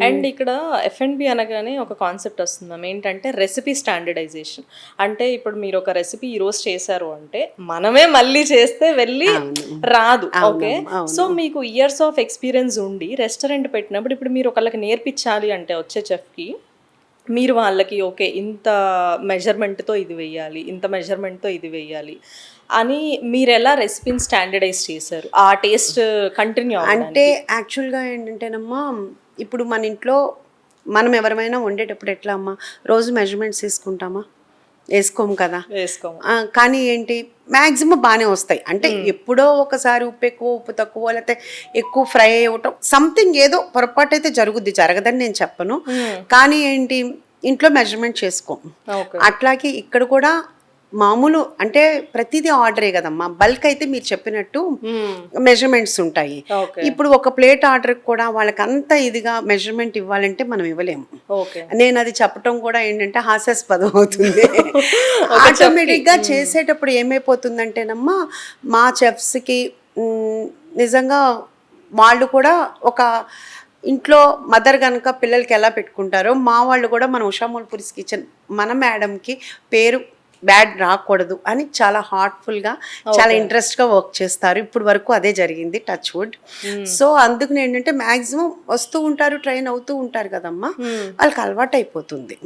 And ఇక్కడ F&B అనగానే ఒక కాన్సెప్ట్ వస్తుంది మ్యామ్. ఏంటంటే రెసిపీ స్టాండర్డైజేషన్. అంటే ఇప్పుడు మీరు ఒక రెసిపీ ఈరోజు చేశారు అంటే మనమే మళ్ళీ చేస్తే వెళ్ళి రాదు. ఓకే. సో మీకు ఇయర్స్ ఆఫ్ ఎక్స్పీరియన్స్ ఉండి రెస్టారెంట్ పెట్టినప్పుడు ఇప్పుడు మీరు ఒకళ్ళకి నేర్పించాలి అంటే వచ్చే చెఫ్కి మీరు వాళ్ళకి ఓకే ఇంత మెజర్మెంట్తో ఇది వేయాలి, ఇంత మెజర్మెంట్తో ఇది వేయాలి అని మీరు ఎలా రెసిపీని స్టాండర్డైజ్ చేశారు ఆ టేస్ట్ కంటిన్యూ అంటే యాక్చువల్గా ఏంటంటేనమ్మా, ఇప్పుడు మన ఇంట్లో మనం ఎవరైనా వండేటప్పుడు ఎట్లా అమ్మా, రోజు మెజర్మెంట్స్ తీసుకుంటామా? వేసుకోము కదా. వేసుకోము. కానీ ఏంటి మ్యాక్సిమం బాగానే వస్తాయి. అంటే ఎప్పుడో ఒకసారి ఉప్పు ఎక్కువ ఉప్పు తక్కువ లేకపోతే ఎక్కువ ఫ్రై అవ్వటం సంథింగ్ ఏదో పొరపాటు అయితే జరుగుద్ది, జరగదని నేను చెప్పను. కానీ ఏంటి ఇంట్లో మెజర్మెంట్ చేసుకోము. అట్లాగే ఇక్కడ కూడా మామూలు అంటే ప్రతిదీ ఆర్డరే కదమ్మా. బల్క్ అయితే మీరు చెప్పినట్టు మెజర్మెంట్స్ ఉంటాయి. ఇప్పుడు ఒక ప్లేట్ ఆర్డర్ కూడా వాళ్ళకి అంత ఇదిగా మెజర్మెంట్ ఇవ్వాలంటే మనం ఇవ్వలేము. నేను అది చెప్పటం కూడా ఏంటంటే హాస్యాస్పదం అవుతుంది. ఆటోమేటిక్గా చేసేటప్పుడు ఏమైపోతుందంటేనమ్మా, మా చెఫ్స్కి నిజంగా వాళ్ళు కూడా ఒక ఇంట్లో మదర్ కనుక పిల్లలకి ఎలా పెట్టుకుంటారో మా వాళ్ళు కూడా మన ఉషామూల్పురిస్ కిచెన్ మన మేడంకి పేరు బ్యాడ్ రాకూడదు అని చాలా హార్ట్ఫుల్గా చాలా ఇంట్రెస్ట్గా వర్క్ చేస్తారు. ఇప్పుడు వరకు అదే జరిగింది, టచ్ వుడ్. సో అందుకు ఏంటంటే మ్యాక్సిమం వస్తూ ఉంటారు, ట్రైన్ అవుతూ ఉంటారు కదమ్మా, వాళ్ళకి అలవాటు అయిపోతుంది.